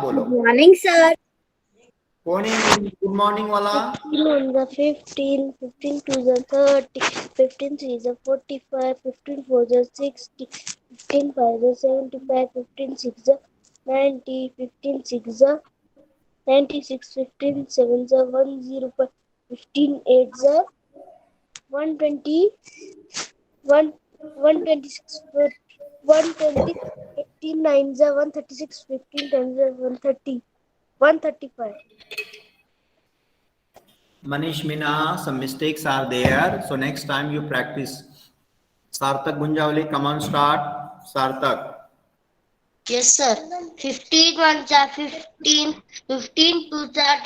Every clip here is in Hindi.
बोलो। Good morning, sir. कौन है गुड मॉर्निंग वाला? 15 on the 15, 15 to the 30, 15 3 the 45, 15 4 the 60, 15 5 the 75, 15 6 the 90, 15 6 the 96, 15 7 the 105, 15 8 the 120, 126, 120, 15 9 the 136, 15 10 the 130, 135. Manish Mina, some mistakes are there. So next time you practice. Sarthak Gunjawali, come on, start. Sarthak. Yes, sir. 15 ones are 15, 15 twos are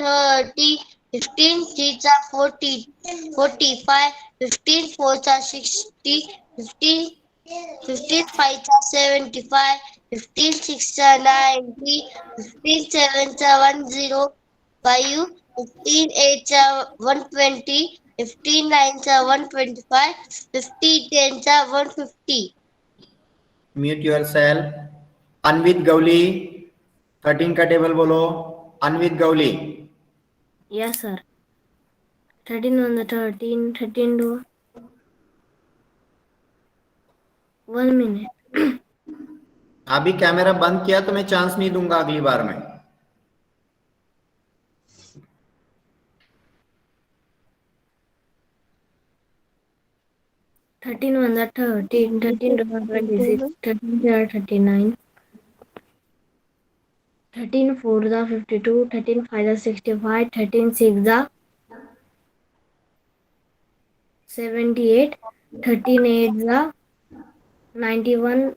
30, 15 threes are 40, 45, 15 fours are 60, 15, 15 fives are 75, 15 sixes are 90, 15 sevens are 105, 15 eights are 120, 15 nines are 125, 15 tens are 150. Mute yourself. Anvit Gauli. 13 का टेबल बोलो. Anvit Gauli. Yes, sir. 13 on the 13, 13 to 1 minute. अभी कैमरा बंद किया तो मैं चांस नहीं दूंगा अगली बार में. Thirteen on the 13, 13 to 26, 13 to 39, 13 4 the 52, 13 5 the 65, 13 6 the 78, 13 8 the 91,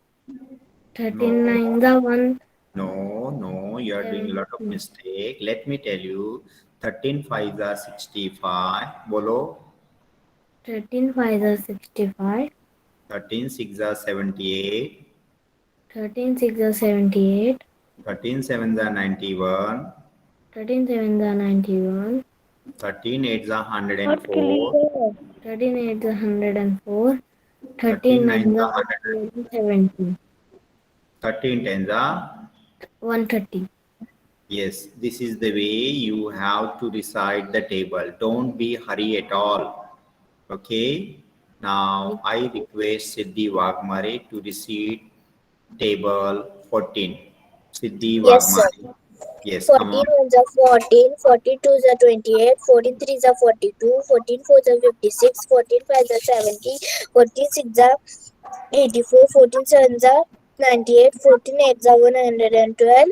13 9 the 1. No, you are doing a lot of mistake. Let me tell you. 13 5 are 65. बोलो. 13 5 the 65, 13 6 are 78. 13 6 the 78, 13 7 are 91. 13 7 the 91, 13 8 are 104. 13 8 the 104, 13 13 9 9 the are 170, 13 10 are. 130. Yes, this is the way you have to recite the table. Don't be hurry at all. Okay. Now I request Siddhi Wagmare to recite table 14. Siddhi Yes, sir. Wagmare. Yes, come 14 on. ones are 14, 42 are 28, 14 threes are 42, 14 fours are 56, 14 fives are 70, 14 sixes are 84, 14 sevens are 98, 14 eights are 112,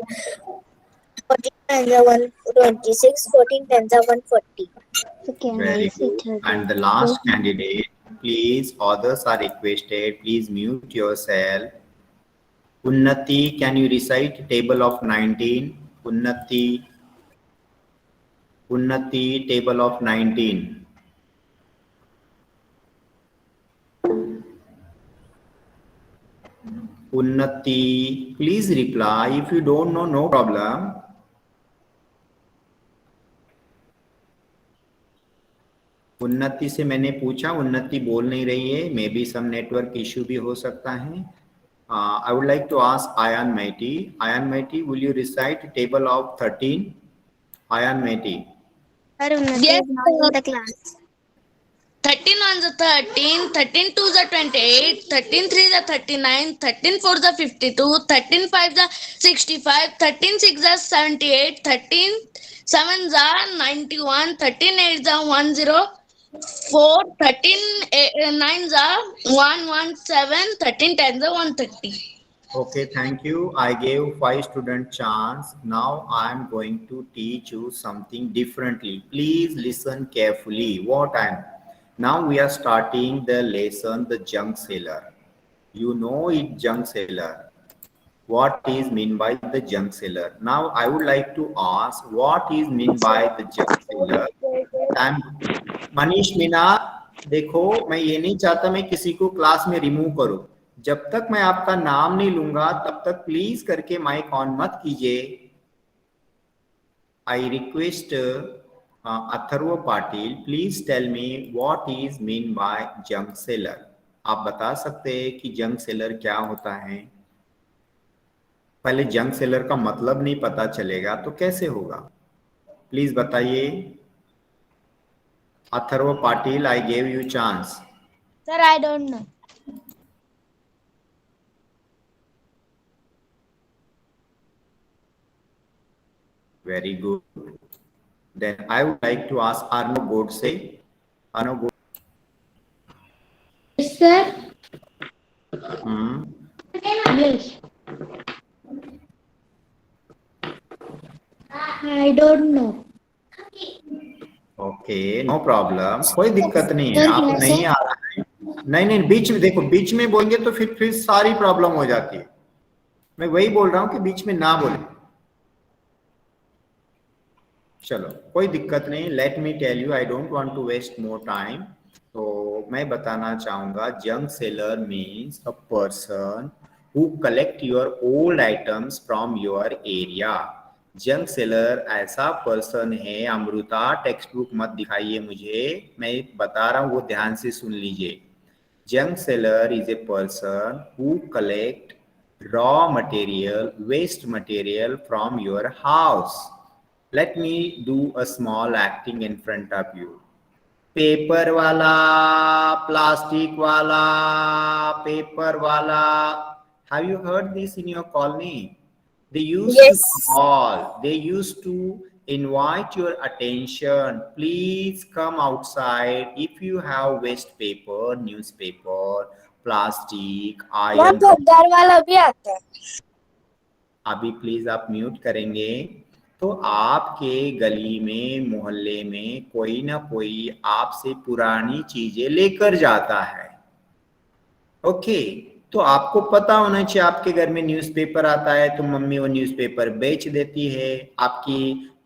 14 nines are 126, 14 tens are 140. So can I Very see good. 30? And the last candidate, please, others are requested. Please mute yourself. Unnati, can you recite table of 19? Unnati, table of 19. Unnati, please reply. If you don't know, no problem. उन्नति से मैंने पूछा, उन्नति बोल नहीं रही है. Maybe some network issue भी हो सकता है. I would like to ask Ayan Maiti. Ayan Maiti, will you recite table of 13? Ayan Maiti. Sir, Unnati Yes, is not sir. in the class. 13 ones are 13, 13 twos are 28, 13 threes are 39, 13 fours are 52, 13 fives are 65, 13 sixes are 78, 13 sevens are 91, 13 eights are 104, 13 nines are 117, 13 tens are 130. Okay, thank you. I gave 5 student chance. Now I am going to teach you something differently. Please listen carefully. Now we are starting the lesson, the junk seller. You know it, junk seller. What is mean by the junk seller? Now I would like to ask, what is mean by the junk seller? Time. Manish Meena, देखो मैं ये नहीं चाहता मैं किसी को क्लास में रिमूव करूं. जब तक मैं आपका नाम नहीं लूंगा तब तक प्लीज करके माइक ऑन मत कीजिए. I request Atharva Patil, please tell me what is mean by junk seller. आप बता सकते हैं कि जंक सेलर क्या होता है? पहले जंक सेलर का मतलब नहीं पता चलेगा तो कैसे होगा? प्लीज बताइए। Atharva Patil, I gave you chance. Sir, I don't know. Very good. Then I would like to ask Arno Godse. Arno Godse. Yes, sir. Yes. I don't know. Okay, no problem, कोई दिक्कत नहीं है। Sir, आप yes, नहीं sir. आ रहा है, नहीं नहीं, बीच में देखो, बीच में बोलेंगे तो फिर सारी प्रॉब्लम हो जाती है। मैं वही बोल रहा हूँ कि बीच में ना बोले। चलो कोई दिक्कत नहीं, let me tell you, I don't want to waste more time. तो मैं बताना चाहूंगा, junk seller means a person who collect your old items from your area. Junk seller ऐसा पर्सन है, अमृता टेक्स्ट बुक मत दिखाइए मुझे, मैं बता रहा हूँ, वो ध्यान से सुन लीजिए। Junk seller is a person who collect raw material, waste material from your house. Let me do a small acting in front of you. Paper वाला, प्लास्टिक वाला, पेपर वाला. Have you heard this in your colony? They used to call, they used to invite your attention. Please come outside if you have waste paper, newspaper, plastic, iron. घर वाला भी आता है। अभी प्लीज आप म्यूट करेंगे। तो आपके गली में, मोहल्ले में कोई ना कोई आपसे पुरानी चीजें लेकर जाता है। ओके, तो आपको पता होना चाहिए, आपके घर में न्यूज़पेपर आता है तो मम्मी वो न्यूज़पेपर बेच देती है। आपकी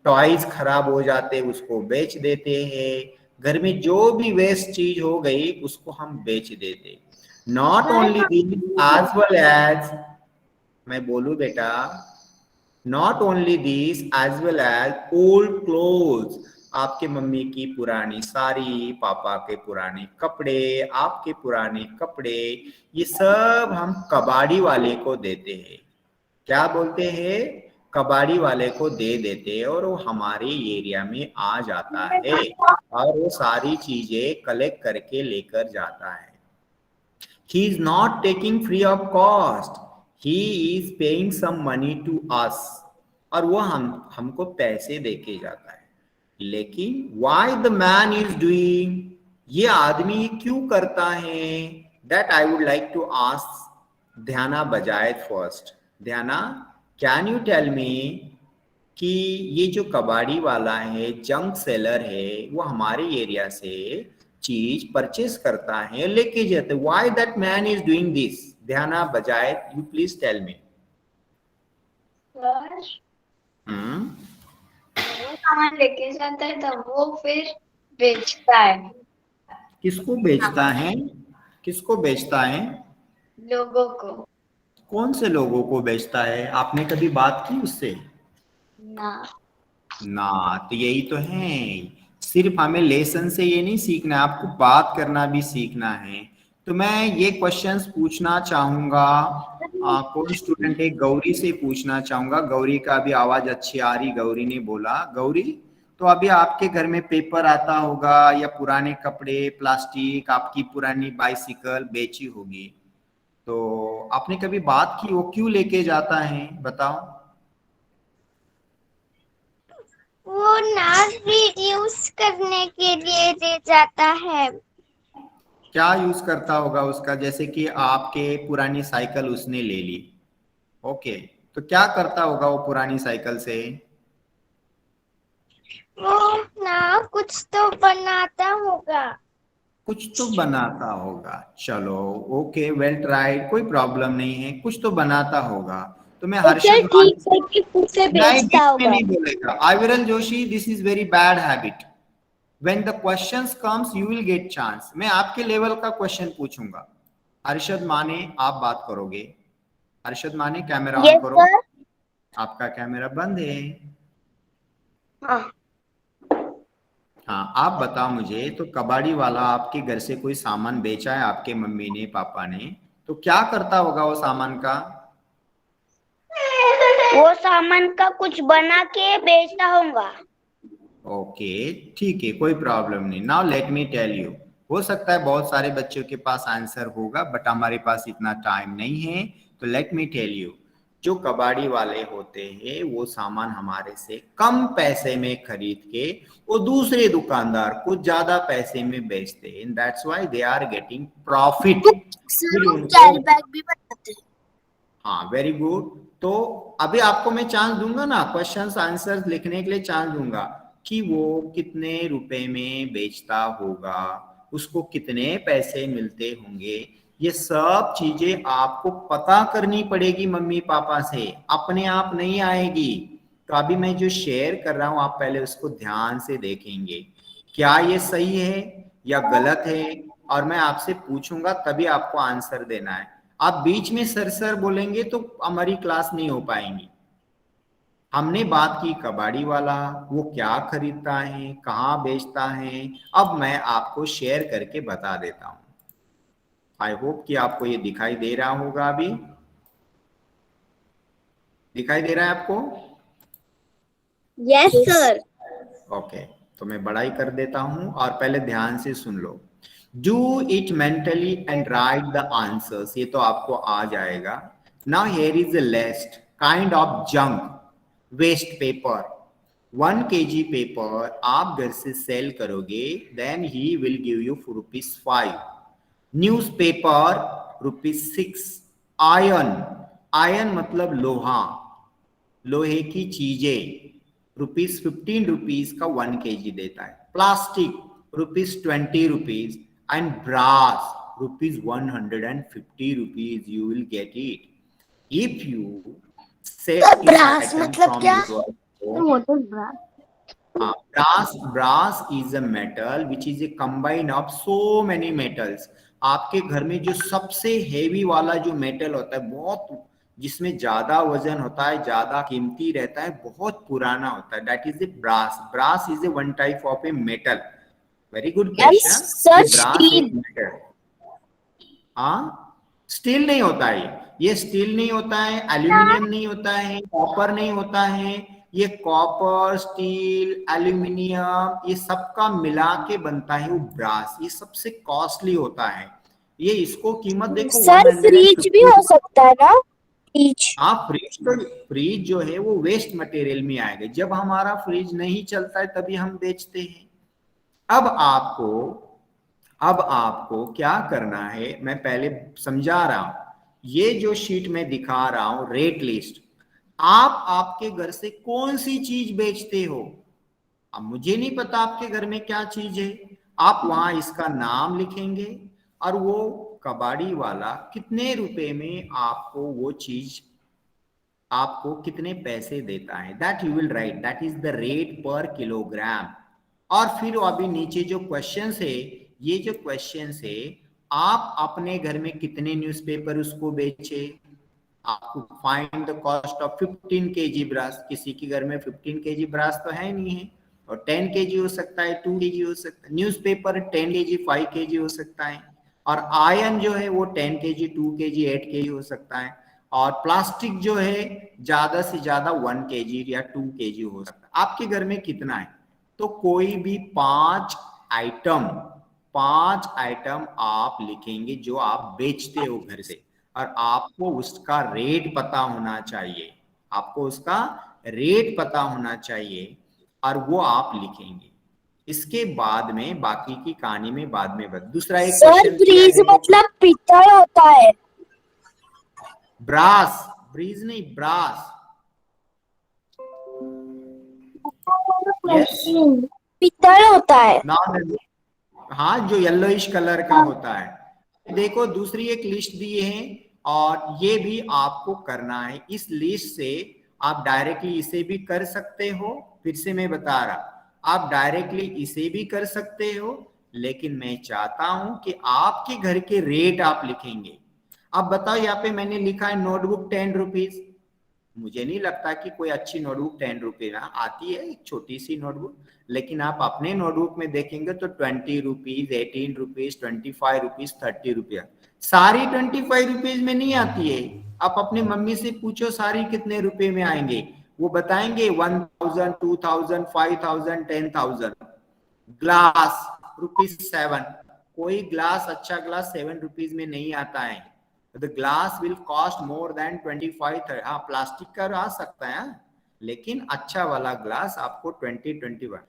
टॉयज खराब हो जाते हैं, उसको बेच देते हैं। घर में जो भी वेस्ट चीज हो गई उसको हम बेच देते। Not only this, as well as, मैं बोलूं बेटा, not only this as well as old clothes, आपके मम्मी की पुरानी साड़ी, पापा के पुराने कपड़े, आपके पुराने कपड़े, ये सब हम कबाड़ी वाले को देते हैं। क्या बोलते हैं? कबाड़ी वाले को दे देते हैं और वो हमारे एरिया में आ जाता है और वो सारी चीजें कलेक्ट करके लेकर जाता है। He is not taking free of cost. He is paying some money to us. और वो हमको पैसे देके जाता है। लेकिन why the man is doing, ये आदमी क्यों करता है? That I would like to ask ध्याना बजाए फर्स्ट। ध्याना, कैन यू टेल मी कि ये जो कबाड़ी वाला है, जंक सेलर है, वो हमारे एरिया से चीज परचेस करता है, लेके जाते, why that man is doing this? ध्याना बजाए, यू प्लीज टेल मी। वो सामान लेके जाता है तो वो फिर बेचता है। किसको बेचता है? किसको बेचता है? लोगों को। कौन से लोगों को बेचता है? आपने कभी बात की उससे? ना, तो यही तो है, सिर्फ हमें लेसन से ये नहीं सीखना है, आपको बात करना भी सीखना है। तो मैं ये क्वेश्चंस पूछना चाहूंगा, कौन स्टूडेंट है? गौरी से पूछना चाहूंगा। गौरी का अभी आवाज अच्छी आ रही, गौरी ने बोला। गौरी, तो अभी आपके घर में पेपर आता होगा या पुराने कपड़े, प्लास्टिक, आपकी पुरानी बाइसिकल बेची होगी, तो आपने कभी बात की वो क्यों लेके जाता है? बताओ। वो नाव भी यूज करने के लिए ले जाता है। क्या यूज करता होगा उसका? जैसे कि आपके पुरानी साइकिल उसने ले ली, ओके, तो क्या करता होगा वो पुरानी साइकिल से? वो नाव कुछ तो बनाता होगा। कुछ तो बनाता होगा, चलो ओके, वेल ट्राइड, कोई प्रॉब्लम नहीं है, कुछ तो बनाता होगा। तो मैं हर्षद नहीं बोलेगा। Aviral Joshi, this is very bad habit. When the questions comes, you will get chance. मैं आपके लेवल का क्वेश्चन पूछूंगा। अरशद माने, आप बात करोगे। अरशद माने, कैमरा ऑन करो। आपका कैमरा बंद है। हाँ, आप बताओ मुझे, तो कबाड़ी वाला आपके घर से कोई सामान बेचा है आपके मम्मी ने, पापा ने, तो क्या करता होगा वो सामान का? वो सामान का कुछ बना के बेचता होगा। ओके, ठीक है, कोई प्रॉब्लम नहीं। Now let me tell you, हो सकता है बहुत सारे बच्चों के पास आंसर होगा, बट हमारे पास इतना टाइम नहीं है, तो लेट मी टेल यू। जो कबाड़ी वाले होते हैं वो सामान हमारे से कम पैसे में खरीद के वो दूसरे दुकानदार को ज्यादा पैसे में बेचते हैं, that's why they are getting profit. फिर उनको, बैग भी बनाते हैं। हाँ, वेरी गुड। तो अभी आपको मैं चांस दूंगा ना, क्वेश्चंस आंसर्स लिखने के लिए चांस दूंगा कि वो कितने रुपए में बेचता होगा, उसको कितने पैसे मिलते होंगे, ये सब चीजें आपको पता करनी पड़ेगी मम्मी पापा से, अपने आप नहीं आएगी। तो अभी मैं जो शेयर कर रहा हूं आप पहले उसको ध्यान से देखेंगे, क्या ये सही है या गलत है, और मैं आपसे पूछूंगा तभी आपको आंसर देना है। आप बीच में सर सर बोलेंगे तो हमारी क्लास नहीं हो पाएंगी। हमने बात की कबाड़ी वाला, वो क्या खरीदता है, कहाँ बेचता है, अब मैं आपको शेयर करके बता देता हूं। आई होप कि आपको ये दिखाई दे रहा होगा। अभी दिखाई दे रहा है आपको? Yes sir. ओके, तो मैं बड़ा ही कर देता हूं और पहले ध्यान से सुन लो। Do it mentally and write the answers, ये तो आपको आ जाएगा। Now here is the list kind of junk waste paper. 1 kg paper आप घर से सेल करोगे, then he will give you ₹5। Newspaper ₹6। Iron, iron मतलब लोहा, लोहे की चीजें ₹15 का 1 kg देता है। Plastic ₹20 and brass ₹150 you will get it if you sell this brass item मतलब from क्या? your home. Motor brass. Brass is a metal which is a combine of so many metals. आपके घर में जो सबसे हेवी वाला जो मेटल होता है, बहुत जिसमें ज्यादा वजन होता है, ज्यादा कीमती रहता है, बहुत पुराना होता है, that is a brass. Brass is a one type of a metal. Very good question. Brass एक मेटल। हाँ, स्टील नहीं होता है ये स्टील नहीं होता है, एल्यूमिनियम नहीं होता है, कॉपर नहीं होता है। ये कॉपर, स्टील, एल्यूमिनियम ये सबका मिला के बनता है वो ब्रास। ये सबसे कॉस्टली होता है। ये इसको कीमत देखो, सर फ्रिज भी हो सकता है ना? फ्रिज। हाँ, फ्रिज तो, फ्रिज जो है वो वेस्ट मटेरियल में आएगा। जब हमारा फ्रिज नहीं चलता है तभी हम बेचते हैं। अब आपको क्या करना है, मैं पहले समझा रहा हूं। ये जो शीट में दिखा रहा हूं रेट लिस्ट, आप आपके घर से कौन सी चीज बेचते हो? अब मुझे नहीं पता आपके घर में क्या चीज है, आप वहां इसका नाम लिखेंगे और वो कबाड़ी वाला कितने रुपए में आपको वो चीज, आपको कितने पैसे देता है, that you will write, that is the rate पर किलोग्राम। और फिर अभी नीचे जो क्वेश्चन है, ये जो क्वेश्चन है, आप अपने घर में कितने न्यूज़पेपर उसको बेचे, आपको find the cost of 15 kg brass. किसी के घर में 15 kg ब्रास तो है नहीं है, और 10 kg हो सकता है, 2 kg हो सकता है। न्यूज़पेपर 10 kg 5 kg हो सकता है, और आयरन जो है वो 10 kg 2 kg 8 kg हो सकता है, और प्लास्टिक जो है ज्यादा से ज्यादा 1 kg या 2 kg हो सकता है। आपके घर में कितना है? तो कोई भी 5 आइटम आप लिखेंगे जो आप बेचते हो घर से, और आपको उसका रेट पता होना चाहिए, आपको उसका रेट पता होना चाहिए, और वो आप लिखेंगे। इसके बाद में बाकी की कहानी में बाद में बता। दूसरा एक सर फ्रिज मतलब पीतल होता है। ब्रास, ब्रीज नहीं, ब्रास। Yes. पीतल होता है। हाँ, जो येलोइश कलर का होता है। देखो दूसरी एक लिस्ट दी है, और ये भी आपको करना है। इस लिस्ट से आप डायरेक्टली इसे भी कर सकते हो, फिर से मैं बता रहा, आप डायरेक्टली इसे भी कर सकते हो, लेकिन मैं चाहता हूं कि आपके घर के रेट आप लिखेंगे। अब बताओ, यहाँ पे मैंने लिखा है नोटबुक 10 रुपीज। मुझे नहीं लगता कि कोई अच्छी नोटबुक 10 रुपये ना आती है, एक छोटी सी नोटबुक, लेकिन आप अपने नोटबुक में देखेंगे तो 20 रुपीज, 18 रुपीज, 25 रुपीज, 30 रुपया। सारी 25 रुपीज में नहीं आती है, आप अपने मम्मी से पूछो साड़ी कितने रुपए में आएंगे, वो बताएंगे 1000, 2000, 5000, 10,000। ग्लास ₹7। कोई ग्लास, अच्छा ग्लास ₹7 में नहीं आता है। The glass will cost more than 25। हाँ, प्लास्टिक का आ सकता है, लेकिन अच्छा वाला ग्लास आपको 20-21।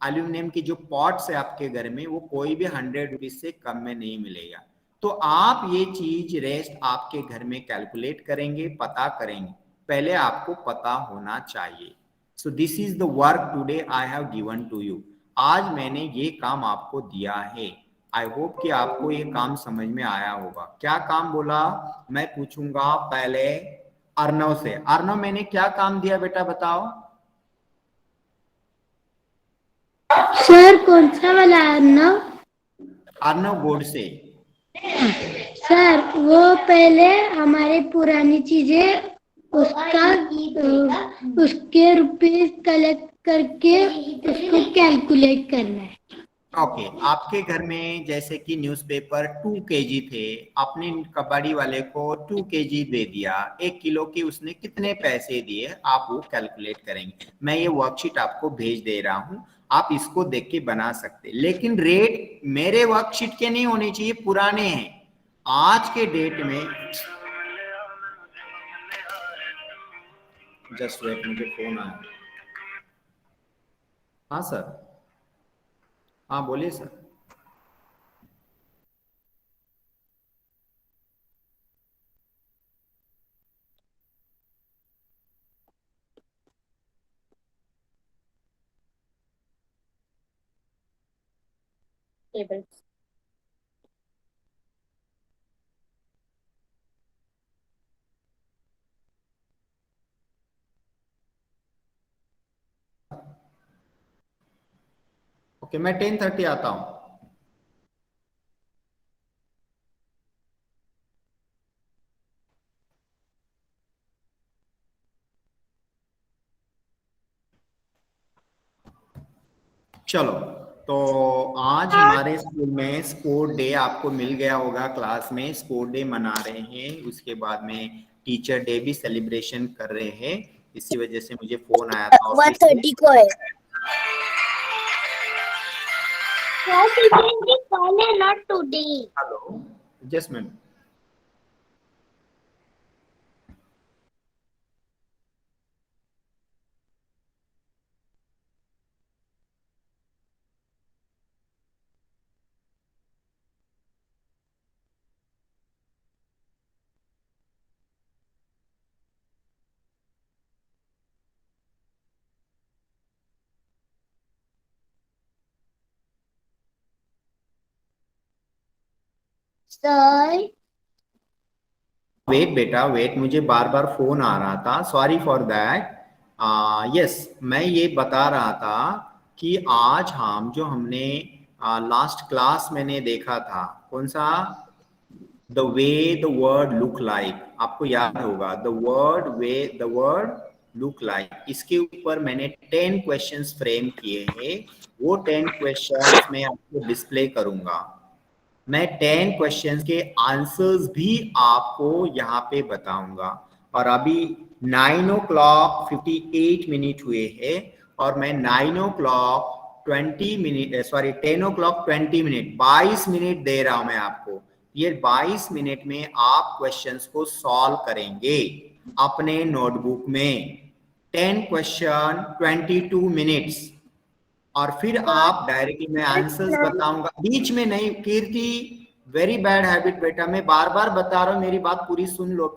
एल्यूमिनियम की जो पॉट्स है आपके घर में, वो कोई भी ₹100 से कम में नहीं मिलेगा। तो आप ये चीज रेस्ट आपके घर में कैलकुलेट करेंगे, पता करेंगे, पहले आपको पता होना चाहिए। So this is the work today I have given to you. आज मैंने ये काम आपको दिया है। आई होप कि आपको ये काम समझ में आया होगा। क्या काम बोला? मैं पूछूंगा पहले अर्णव से। अर्णव, मैंने क्या काम दिया बेटा, बताओ। सर कौन सा वाला अर्णव? अर्णव बोर्ड से। सर वो पहले हमारे पुरानी चीजें उसके रुपीज कलेक्ट करके उसको कैलकुलेट करना है। ओके, आपके घर में जैसे कि न्यूज़पेपर 2 kg थे, आपने कबाड़ी वाले को 2 kg दे दिया, 1 किलो के उसने कितने पैसे दिए, आप वो कैलकुलेट करेंगे। मैं ये वर्कशीट आपको भेज दे रहा हूँ, आप इसको देख के बना सकते, लेकिन रेट मेरे वर्कशीट के नहीं होने चाहिए, पुराने हैं। आज के डेट में जस्ट वेट, मुझे फोन आया। हाँ सर, हाँ बोलिए सर। टेबल्स। ओके, मैं 10:30 आता हूँ। चलो, तो आज हमारे स्कूल में स्पोर्ट डे आपको मिल गया होगा, क्लास में स्पोर्ट डे मना रहे हैं, उसके बाद में टीचर डे भी सेलिब्रेशन कर रहे हैं। इसी वजह से मुझे फोन आया था ऑफिस से। 1:30 को है। Not today. Hello, just minute. Sir wait बेटा वेट, मुझे बार बार फोन आ रहा था, सॉरी फॉर दैट। यस, मैं ये बता रहा था कि आज हम हमने लास्ट क्लास मैंने देखा था, कौन सा, the way the word look like, आपको याद होगा, द वर्ड लुक लाइक। इसके ऊपर मैंने 10 क्वेश्चंस फ्रेम किए हैं, वो 10 क्वेश्चंस मैं आपको डिस्प्ले करूंगा। मैं 10 क्वेश्चंस के आंसर्स भी आपको यहाँ पे बताऊंगा। और अभी 9:58 हुए हैं, और मैं 10:20 22 मिनट दे रहा हूं मैं आपको। ये 22 मिनट में आप क्वेश्चंस को सॉल्व करेंगे अपने नोटबुक में। 10 क्वेश्चन 22 मिनट्स, और फिर आप डायरेक्टली मैं आंसर्स बताऊंगा, बीच में नहीं। कीर्ति, वेरी बैड हैबिट बेटा, मैं बार बार बता रहा हूं, मेरी बात पूरी सुन लो।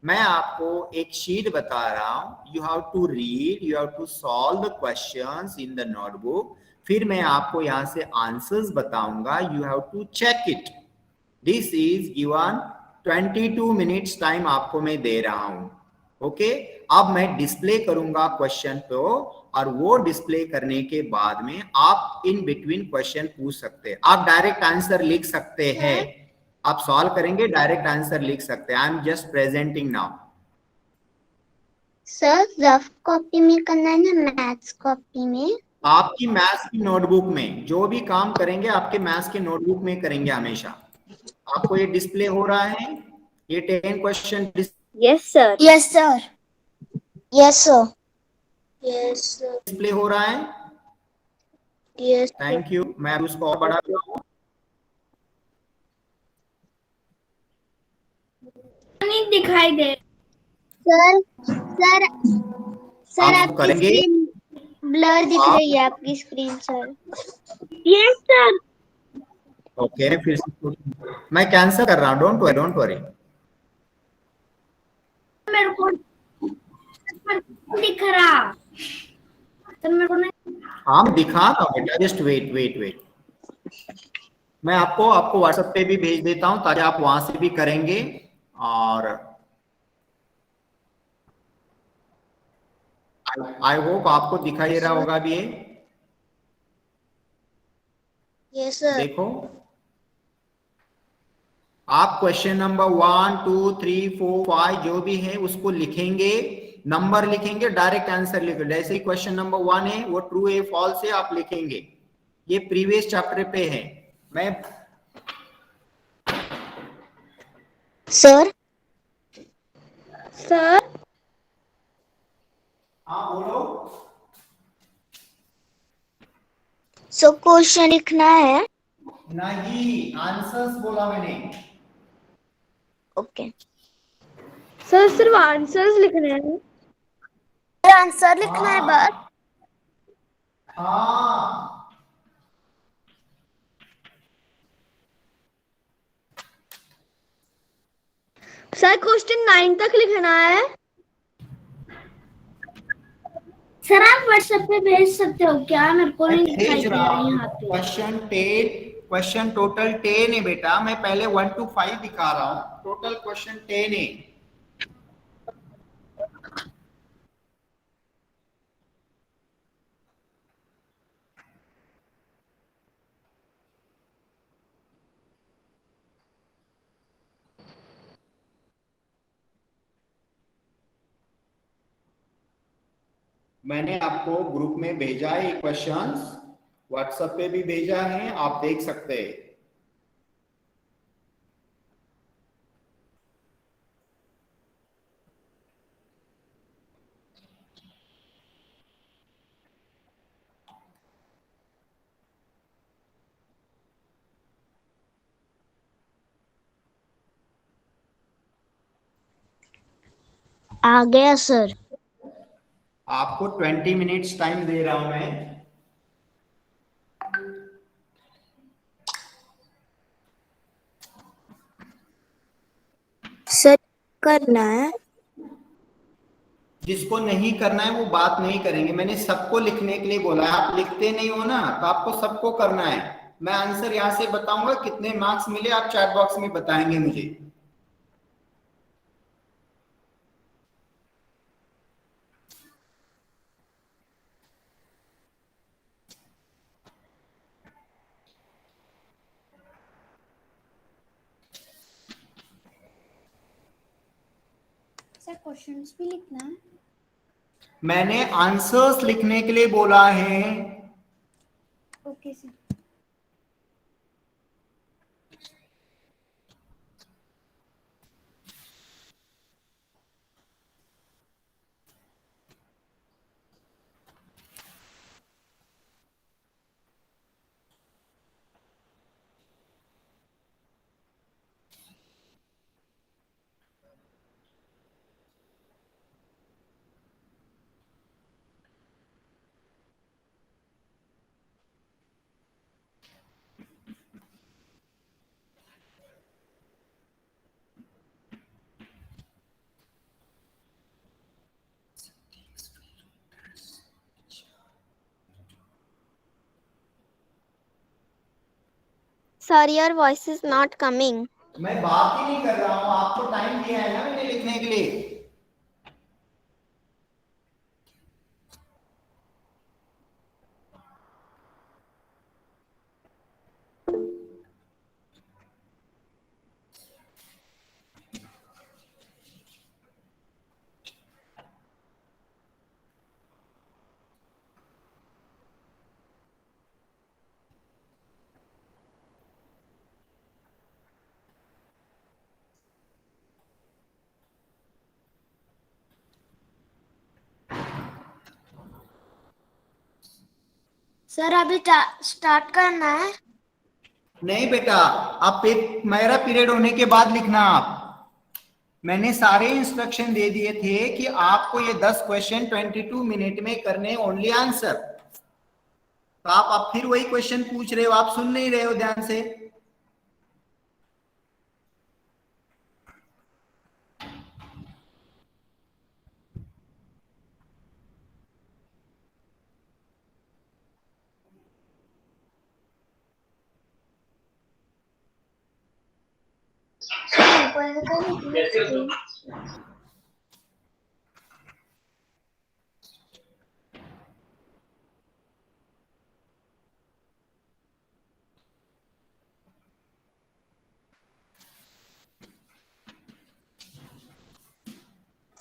मैं आपको एक शीट बता रहा हूं, you have to read, you have to solve the questions in the notebook, फिर मैं आपको यहां से आंसर्स बताऊंगा, you have to check it. This is given 22 minutes time आपको मैं दे रहा हूं। ओके, अब मैं डिस्प्ले करूंगा क्वेश्चन को, और वो डिस्प्ले करने के बाद में आप इन बिटवीन क्वेश्चन पूछ सकते हैं, आप डायरेक्ट आंसर लिख सकते हैं, आप सॉल्व करेंगे डायरेक्ट आंसर लिख सकते हैं। I am just presenting now. Sir rough copy में करना है ना मैथ्स कॉपी में? आपकी मैथ्स की नोटबुक में जो भी काम करेंगे, आपके मैथ्स के नोटबुक में करेंगे हमेशा। आपको ये डिस्प्ले हो रहा है, ये 10 question Yes, sir. Yes, sir. Yes, sir. Yes, sir. Display हो रहा है? Yes, sir. Thank you. मैं अब उसको और बढ़ाता हूँ। नहीं दिखाई दे। सर सर सर आप आपकी करेंगे? स्क्रीन ब्लर दिख आप? रही है, आपकी screen sir. Yes, sir. Okay, फिर से मैं कैंसिल कर रहा हूँ। Don't worry, don't worry. मेरे को दिख रहा। सर मेरे को नहीं। हाँ, मैं दिखा रहा हूँ बेटा, जस्ट वेट वेट वेट। मैं आपको व्हाट्सएप पे भी भेज देता हूँ ताकि आप वहां से भी करेंगे। और आई होप आपको दिखाई दे रहा होगा भी ये। Yes sir. देखो, आप क्वेश्चन नंबर 1 2 3 4 5 जो भी है उसको लिखेंगे, नंबर लिखेंगे, डायरेक्ट आंसर लिखेंगे। जैसे ही क्वेश्चन नंबर 1 है वो ट्रू है फॉल्स है आप लिखेंगे। ये प्रीवियस चैप्टर पे है। मैं सर सर हाँ बोलो। सो क्वेश्चन लिखना है। नहीं, आंसर्स बोला मैंने। ओके सर सिर्फ आंसर्स लिखने हैं। आंसर लिखना है बस। हाँ, सर क्वेश्चन 9 तक लिखना है। सर आप व्हाट्सएप पे भेज सकते हो क्या? मेरे को मैं नहीं दिखाई भेज दे रहा रहा है हूँ। यहाँ पे। क्वेश्चन टोटल 10 है बेटा। मैं पहले 1 to 5 दिखा रहा हूँ, टोटल क्वेश्चन 10 है। मैंने आपको ग्रुप में भेजा है क्वेश्चंस, व्हाट्सएप पे भी भेजा है, आप देख सकते हैं। आ गया सर। आपको 20 मिनट्स टाइम दे रहा हूं मैं। सर करना है। जिसको नहीं करना है वो बात नहीं करेंगे। मैंने सबको लिखने के लिए बोला है, आप लिखते नहीं हो ना, तो आपको सबको करना है। मैं आंसर यहां से बताऊंगा, कितने मार्क्स मिले आप चैट बॉक्स में बताएंगे मुझे। सर क्वेश्चंस भी लिखना है। मैंने आंसर्स लिखने के लिए बोला है। Okay sir. Sir your voice is not coming. मैं बात ही नहीं कर रहा हूं, आपको टाइम दिया है ना मैंने लिखने के लिए। सर अभी स्टार्ट करना है? नहीं बेटा, आप मेरा पीरियड होने के बाद लिखना। आप मैंने सारे इंस्ट्रक्शन दे दिए थे कि आपको ये 10 क्वेश्चन 22 मिनट में करने, ओनली आंसर। तो आप फिर वही क्वेश्चन पूछ रहे हो, आप सुन नहीं रहे हो ध्यान से।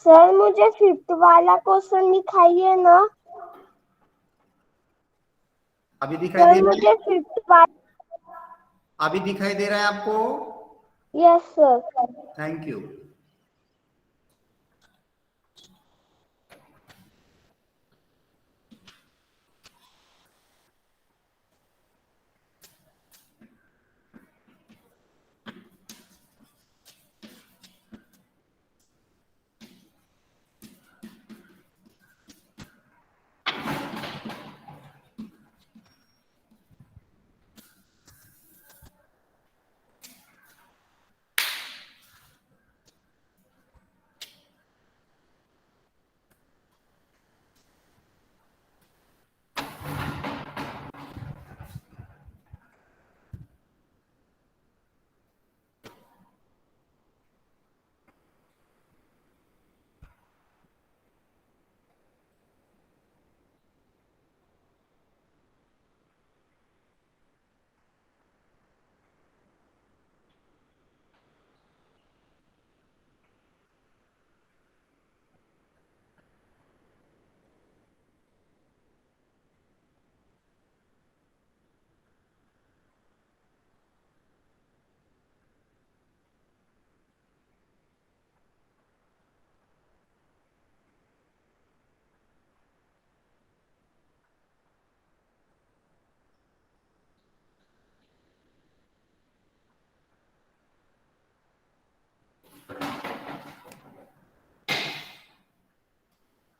सर मुझे 5th वाला क्वेश्चन दिखाइए ना। अभी दिखाई दे रहा है? 5th वाला। अभी दिखाई दे रहा है आपको? Yes sir. Thank you.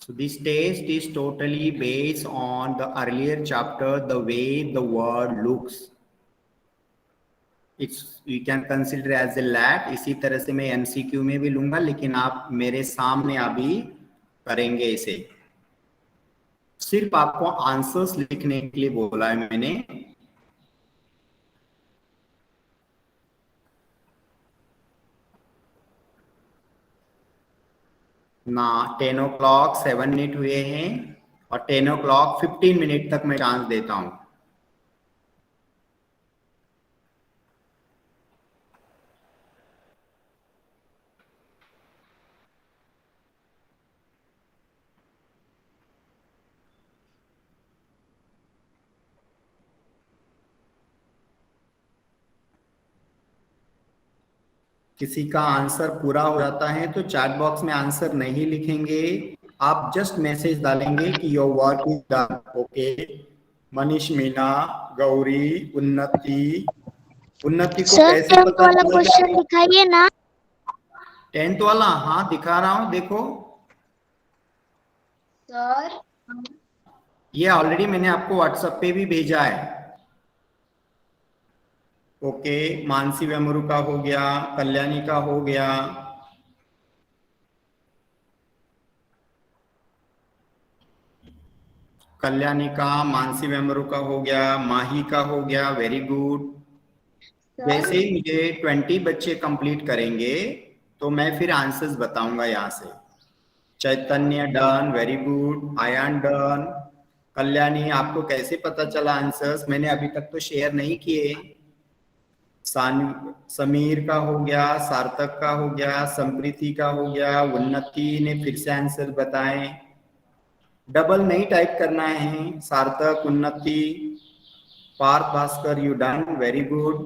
So this test is totally based on the earlier chapter, the way the word looks. It's you can consider as a lab. इसी तरह से मैं MCQ में भी लूंगा, लेकिन आप मेरे सामने अभी करेंगे इसे। सिर्फ आपको आंसर्स लिखने के लिए बोला है मैंने। ना 10 o'clock 7 मिनट हुए हैं और 10 o'clock 15 मिनट तक मैं चांस देता हूं। किसी का आंसर पूरा हो जाता है तो चैट बॉक्स में आंसर नहीं लिखेंगे, आप जस्ट मैसेज डालेंगे कि your work is done. Okay, Manish, Meena, Gauri, उन्नति। उन्नति को सर कैसे 10th पता वाला चलेगा? क्वेश्चन दिखाइए ना। 10th वाला? हाँ दिखा रहा हूं, देखो। सर ये ऑलरेडी मैंने आपको व्हाट्सएप पे भी भेजा है। ओके, मानसी वेमरू का हो गया, कल्याणी का हो गया, कल्याणी का, मानसी वेमरू का हो गया, माही का हो गया, वेरी गुड। जैसे ही मुझे 20 बच्चे कंप्लीट करेंगे तो मैं फिर आंसर्स बताऊंगा यहाँ से। Chaitanya done, very good. Aayan done. Kalyani, आपको कैसे पता चला आंसर्स? मैंने अभी तक तो शेयर नहीं किए। समीर का हो गया, सार्थक का हो गया, संप्रीति का हो गया, उन्नति ने फिर से आंसर बताए। डबल नहीं टाइप करना है। Sarthak, Unnati, Parth Bhaskar, you done, very good.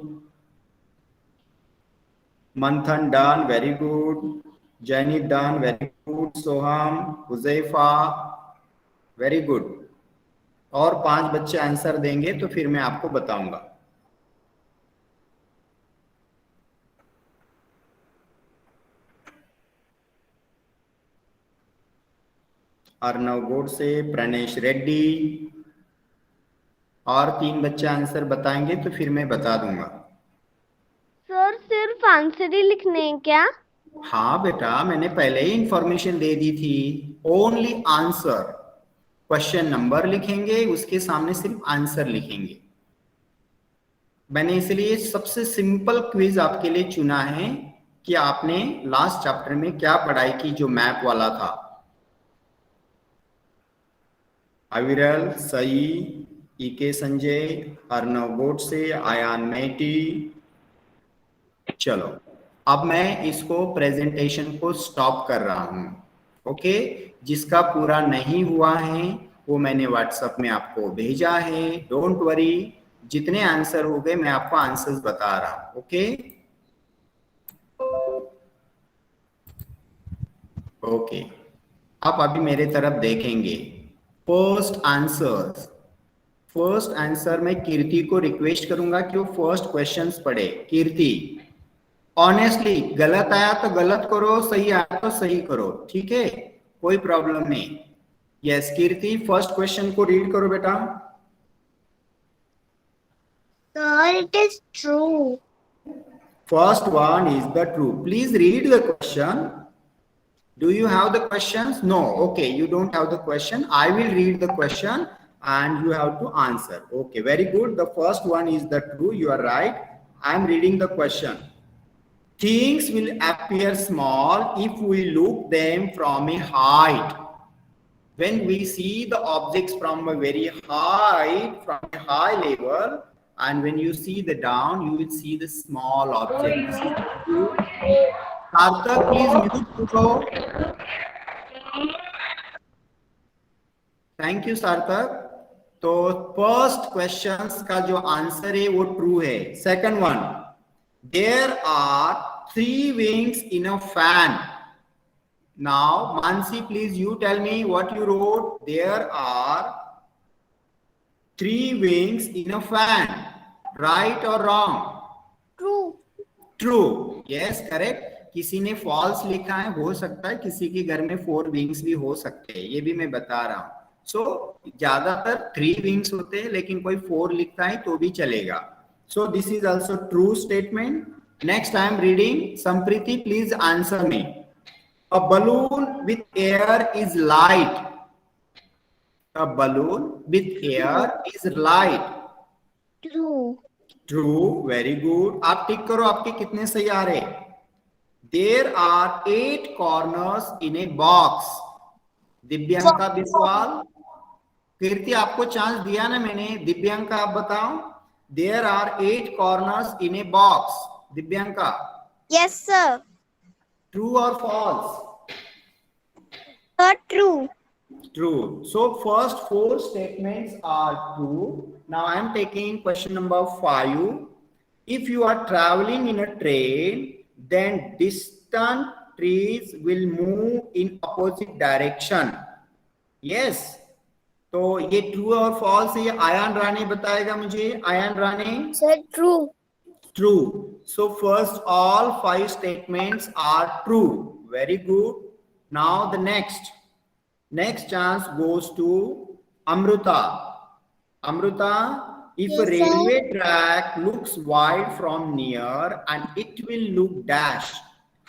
Manthan done, very good. Jainy done, very good. Soham, Huzaifa, very good. और 5 बच्चे आंसर देंगे तो फिर मैं आपको बताऊंगा। अर्णव गोडसे, प्रणेश रेड्डी, और 3 बच्चे आंसर बताएंगे तो फिर मैं बता दूंगा। सर सिर्फ आंसर ही लिखने हैं क्या? हाँ बेटा, मैंने पहले ही इंफॉर्मेशन दे दी थी। ओनली आंसर, क्वेश्चन नंबर लिखेंगे, उसके सामने सिर्फ आंसर लिखेंगे। मैंने इसलिए सबसे सिंपल क्विज आपके लिए चुना है कि आपने लास्ट चैप्टर में क्या पढ़ाई की, जो मैप वाला था। अविरल, सई, ईके संजय, अर्णव गोडसे, आयान मेटी। चलो अब मैं इसको प्रेजेंटेशन को स्टॉप कर रहा हूं। ओके, जिसका पूरा नहीं हुआ है वो मैंने व्हाट्सएप में आपको भेजा है। डोंट वरी, जितने आंसर हो गए मैं आपको आंसर्स बता रहा हूं। ओके ओके, आप अभी मेरे तरफ देखेंगे। फर्स्ट आंसर मैं कीर्ति को रिक्वेस्ट करूंगा कि वो फर्स्ट क्वेश्चंस पढ़े। कीर्ति, ऑनेस्टली गलत आया तो गलत करो, सही आया तो सही करो, ठीक है, कोई प्रॉब्लम नहीं। यस कीर्ति, फर्स्ट क्वेश्चन को रीड करो बेटा। Sir, it is true. First one is the true. Please read the question. Do you have the questions? No. Okay, you don't have the question. I will read the question and you have to answer. Okay, very good. The first one is the true. You are right. I am reading the question. Things will appear small if we look them from a height. When we see the objects from a very high level, and when you see the down, you will see the small objects. Sarthak, please mute to. Thank you Sarthak. तो फर्स्ट क्वेश्चंस का जो आंसर है वो ट्रू है। Second one, there are 3 wings in a fan. Now Mansi, please you tell me what you wrote. There are 3 wings in a fan. Right or wrong? True. Yes, correct. किसी ने फॉल्स लिखा है, हो सकता है किसी के घर में 4 विंग्स भी हो सकते हैं, ये भी मैं बता रहा हूँ। सो ज्यादातर 3 विंग्स होते हैं, लेकिन कोई 4 लिखता है तो भी चलेगा। सो this is also true statement. Next I am reading. Sampriti, please answer me. A balloon with air is light. A balloon with air is light. True. Very good. आप टिक करो, आपके कितने सही आ रहे। There are 8 corners in a box. Divyanka Biswal, कीर्ति आपको चांस दिया ना मैंने। दिव्यांका आप बताओ। There are 8 corners in a box. Divyanka. Yes, sir. True or false? True. True. So first 4 statements are true. Now I am taking question number 5. If you are traveling in a train, then distant trees will move in opposite direction. Yes. तो ये ट्रू और फॉल्स है, आयान राणे बताएगा मुझे। Ayaan Rane. Sir, true. True. So first all 5 statements are true. Very good. Now the next chance goes to Amruta. Amruta, if a railway track looks wide from near and it will look dash.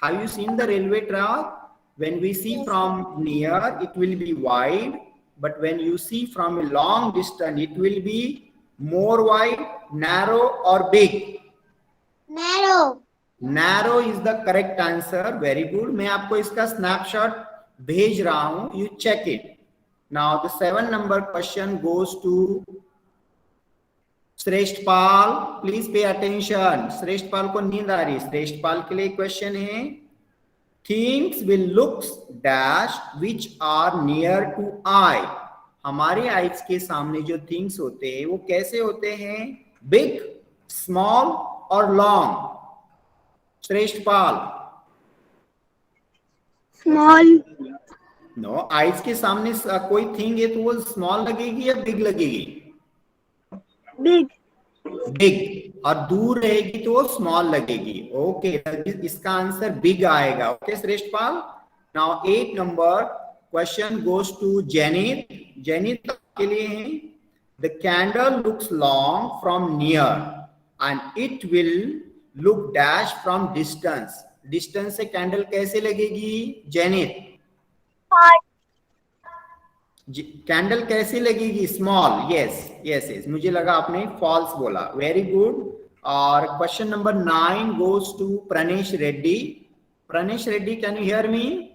Have you seen the railway track? When we see from near, it will be wide, but when you see from a long distance, it will be more wide, narrow or big? Narrow is the correct answer. Very good. मैं आपको इसका स्नैपशॉट भेज रहा हूं, you check it. Now the 7 number question goes to श्रेष्ठपाल. Please pay attention. श्रेष्ठपाल को नींद आ रही। श्रेष्ठपाल के लिए क्वेश्चन है, things will look dash which are near to eye. हमारे आइज के सामने जो थिंग्स होते हैं वो कैसे होते हैं? बिग, स्मॉल और लॉन्ग? श्रेष्ठपाल। Small. नो, आइज के सामने कोई थिंग है तो वो स्मॉल लगेगी या बिग लगेगी? Big. बिग। और दूर रहेगी तो वो स्मॉल लगेगी। ओके, इसका आंसर बिग आएगा। Okay Shreshthpal. Now 8 number question goes to Jenit. Jenit के लिए है, the candle looks long from near and it will look dash from distance. Distance से कैंडल कैसे लगेगी जेनित? कैंडल कैसी लगेगी? स्मॉल। यस यस यस, मुझे लगा आपने फॉल्स बोला। Very good. और question number 9 goes to Pranesh Reddy. Pranesh Reddy, can you hear me?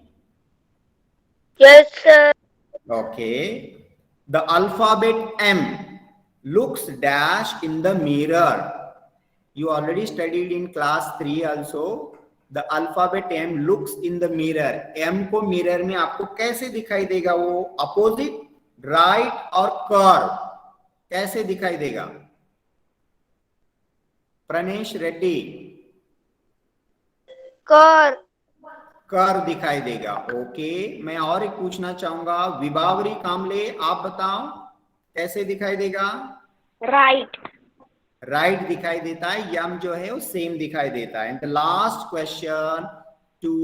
Yes, sir. Okay. The alphabet M looks dash in the mirror. You already studied in class 3 also. The alphabet M looks in the mirror. M को मिरर में आपको कैसे दिखाई देगा? वो अपोजिट, राइट और कर्व कैसे दिखाई देगा? प्रणेश रेड्डी, कर्व दिखाई देगा। ओके, मैं और एक पूछना चाहूंगा, विभावरी कामले, आप बताओ कैसे दिखाई देगा? Right. राइट दिखाई देता है। यम जो है वो सेम दिखाई देता है। And the last question two,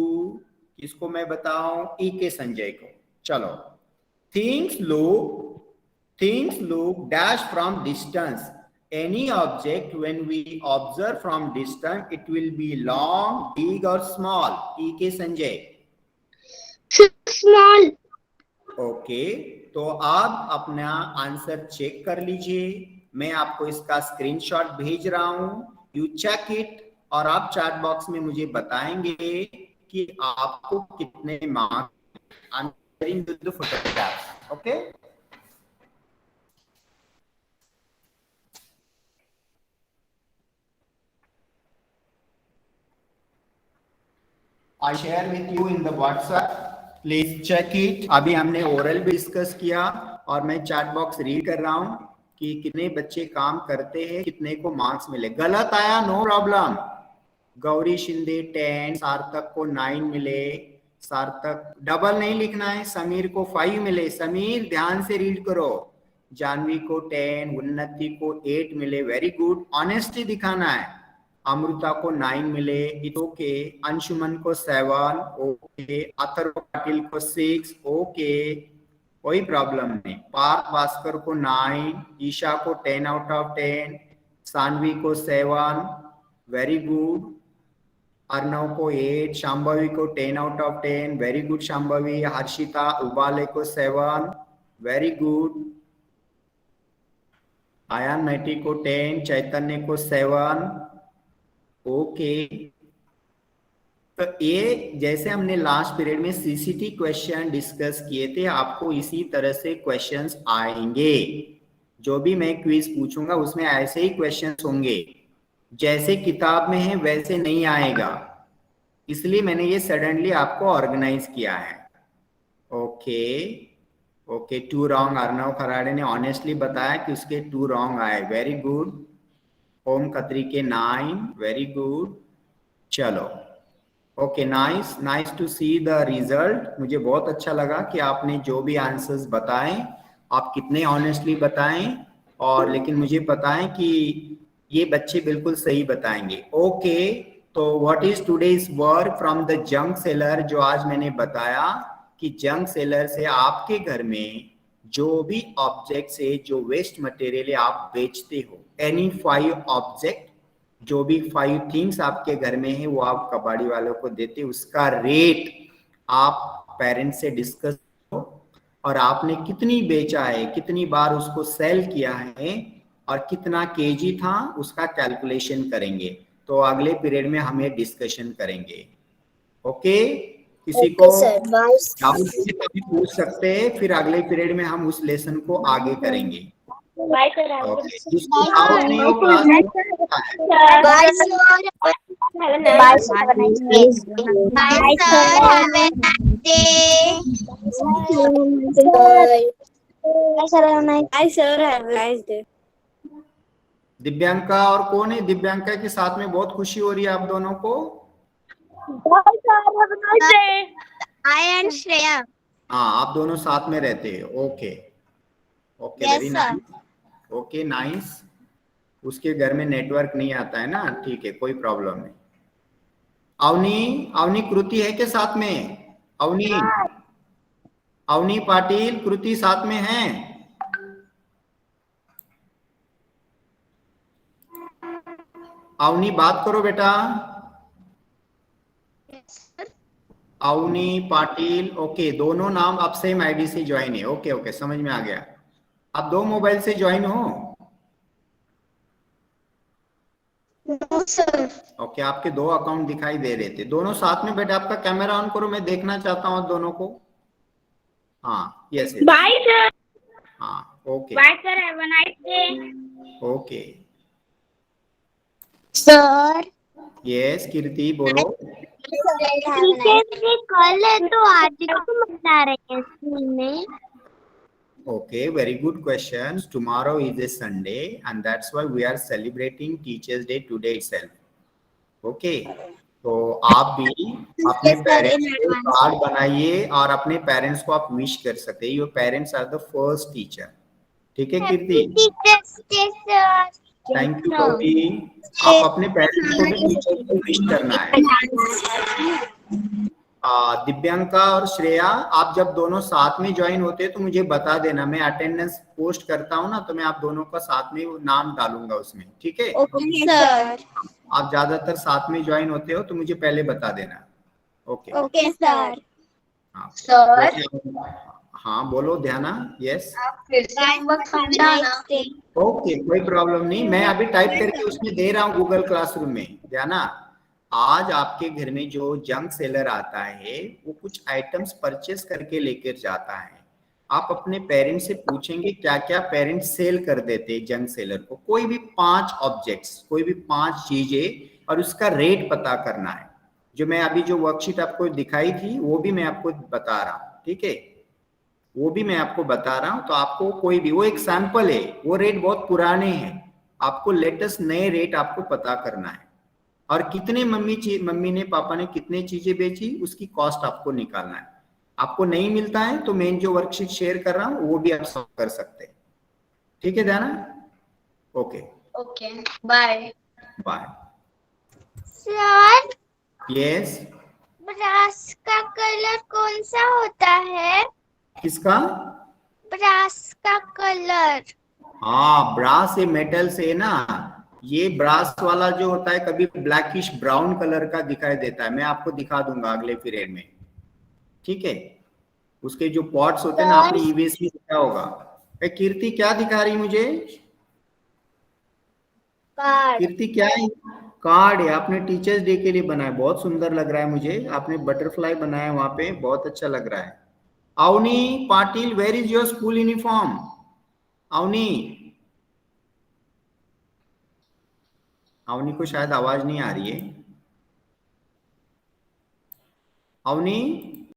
किसको मैं बताऊं? ई के संजय को। चलो, things look dash from distance. Any object when we observe from distance it will be long, big और small. E K Sanjay. Small. Okay, तो आप अपना आंसर चेक कर लीजिए। मैं आपको इसका स्क्रीनशॉट भेज रहा हूं, यू चेक इट, और आप चैट बॉक्स में मुझे बताएंगे कि आपको कितने marks. Okay, I share with you in the WhatsApp, please check it. अभी हमने ओरल भी डिस्कस किया और मैं चैट बॉक्स रीड कर रहा हूं कि कितने बच्चे काम करते हैं, कितने को मार्क्स मिले। गलत आया नो प्रॉब्लम। गौरी शिंदे 10, सार्थक को 9 मिले। सार्थक डबल नहीं लिखना है। समीर को 5 मिले। समीर ध्यान से रीड करो। जानवी को 10, उन्नति को 8 मिले। वेरी गुड, ऑनेस्टी दिखाना है। अमृता को 9 मिले। It's okay. अंशुमन को 7, ओके। अथर्व पाटिल को 6, ओके, कोई प्रॉब्लम नहीं। पार्थ भास्कर को 9, ईशा को 10 आउट ऑफ 10, सानवी को 7, वेरी गुड। अर्णव को 8, शांभवी को 10 out of 10, very good Shambhavi. Harshita उबाले को 7, वेरी गुड। आयान मैटी को 10, चैतन्य को 7, ओके। तो ये जैसे हमने लास्ट पीरियड में सीसीटी क्वेश्चन डिस्कस किए थे, आपको इसी तरह से क्वेश्चंस आएंगे। जो भी मैं क्विज पूछूंगा उसमें ऐसे ही क्वेश्चंस होंगे। जैसे किताब में है वैसे नहीं आएगा, इसलिए मैंने ये सडनली आपको ऑर्गेनाइज किया है। Okay okay, 2 wrong. Arnav Kharade ने ऑनेस्टली बताया कि उसके 2 रॉन्ग आए। Very good. ओम खत्री के 9, वेरी गुड। चलो, okay, nice nice to see the result. मुझे बहुत अच्छा लगा कि आपने जो भी आंसर्स बताएं, आप कितने ऑनेस्टली बताएं, और लेकिन मुझे पता है कि ये बच्चे बिल्कुल सही बताएंगे। ओके, तो what is today's work from the junk seller, जो आज मैंने बताया कि जंक सेलर से आपके घर में जो भी ऑब्जेक्ट है, जो वेस्ट मटेरियल आप बेचते हो, एनी 5 ऑब्जेक्ट, जो भी 5 थिंग्स आपके घर में है वो आप कबाड़ी वालों को देते, उसका रेट आप पेरेंट्स से डिस्कस करो, और आपने कितनी बेचा है, कितनी बार उसको सेल किया है, और कितना केजी था उसका कैलकुलेशन करेंगे। तो अगले पीरियड में हम ये डिस्कशन करेंगे। ओके, किसी को डाउट भी पूछ सकते हैं, फिर अगले पीरियड में हम उस लेसन को आगे करेंगे। Bye, sir. ओके, जिसको डाउट नहीं हो class Bye, sir. Bye, sir. Have a nice day. Bye, sir. Have a nice day. Bye. Bye, sir. Have a nice day. Bye, sir. Have a nice day. Divyanka, और कौन है दिव्यांका के साथ में? बहुत खुशी हो रही है आप दोनों को। Bye, sir. Have a nice day. I and Shreya. हाँ, आप दोनों साथ में रहते हैं। Okay okay, Yes, very sir. Nice. Okay nice. उसके घर में नेटवर्क नहीं आता है ना, ठीक है, कोई प्रॉब्लम नहीं। अवनी, अवनी कृति है के साथ में? अवनी, अवनी पाटिल कृति साथ में है? अवनी बात करो बेटा। अवनी पाटिल, ओके, दोनों आप अब सेम आईडी से ज्वाइन है। ओके ओके, समझ में आ गया। आप 2 मोबाइल से ज्वाइन हो? No, sir. ओके, आपके 2 अकाउंट दिखाई दे रहे थे। दोनों साथ में बैठे, आपका कैमरा ऑन करो, मैं देखना चाहता हूँ दोनों को। हाँ, यस यस। Bye, sir. हाँ, okay Bye, sir. Have a nice day. Okay. Sir. Yes Kirti, बोलो। टीचर्स डे कल है तो आज क्यों मना रहे हैं स्कूल में? Okay, very good questions. Tomorrow is a Sunday, and that's why we are celebrating Teachers Day today itself. Okay, तो आप भी अपने Yes, sir, पेरेंट्स in को advance. कार्ड बनाइए और अपने पेरेंट्स को आप विश कर सकते हैं। Your parents are the first teacher. ठीक है Kirti? Teachers Day, sir. Thank you Kavi. आप अपने पेरेंट्स को भी टीचर को विश करना है। दिव्यांका और श्रेया, आप जब दोनों साथ में ज्वाइन होते हैं तो मुझे बता देना, मैं अटेंडेंस पोस्ट करता हूँ ना, तो मैं आप दोनों का साथ में नाम डालूंगा उसमें, ठीक है? Okay, sir. आप ज्यादातर साथ में ज्वाइन होते हो तो मुझे पहले बता देना। Okay Okay, sir. हाँ सर, हाँ, बोलो ध्याना। यस, आप फिर से होमवर्क समझाना। ओके, कोई प्रॉब्लम नहीं, मैं अभी टाइप करके उसमें दे रहा हूँ गूगल क्लासरूम में। ध्याना, आज आपके घर में जो जंक सेलर आता है वो कुछ आइटम्स परचेस करके लेकर जाता है। आप अपने पेरेंट्स से पूछेंगे क्या क्या पेरेंट्स सेल कर देते हैं जंक सेलर को। कोई भी 5 ऑब्जेक्ट्स, कोई भी 5 चीजें, और उसका रेट पता करना है। जो मैं अभी जो वर्कशीट आपको दिखाई थी वो भी मैं आपको बता रहा हूँ, ठीक है? वो भी मैं आपको बता रहा हूं, तो आपको कोई भी, वो एक सैंपल है, वो रेट बहुत पुराने हैं, आपको लेटेस्ट नए रेट आपको पता करना है। और कितने मम्मी ने पापा ने कितने चीजें बेची उसकी कॉस्ट आपको निकालना है। आपको नहीं मिलता है तो मैं जो वर्कशीट शेयर कर रहा हूं वो भी आप सॉल्व कर सकते हैं। ठीक है Dhyana? Okay, okay, bye. Bye. Sir, yes, brass का कलर कौन सा होता है? किसका? ब्रास का कलर। हाँ, ब्रास से मेटल से ना, ये ब्रास वाला जो होता है कभी ब्लैकिश ब्राउन कलर का दिखाई देता है, मैं आपको दिखा दूंगा अगले पीरियड में, ठीक है? उसके जो पॉट्स होते हैं ना, आपने ईवीएस में देखा होगा। कीर्ति क्या दिखा रही मुझे? कार्ड। कीर्ति क्या है? कार्ड है, आपने टीचर्स डे के लिए बनाया, बहुत सुंदर लग रहा है मुझे। आपने बटरफ्लाई बनाया वहां पे, बहुत अच्छा लग रहा है। Avani Patil, where is your school uniform? Avani, Avani को शायद आवाज नहीं आ रही है। अवनी,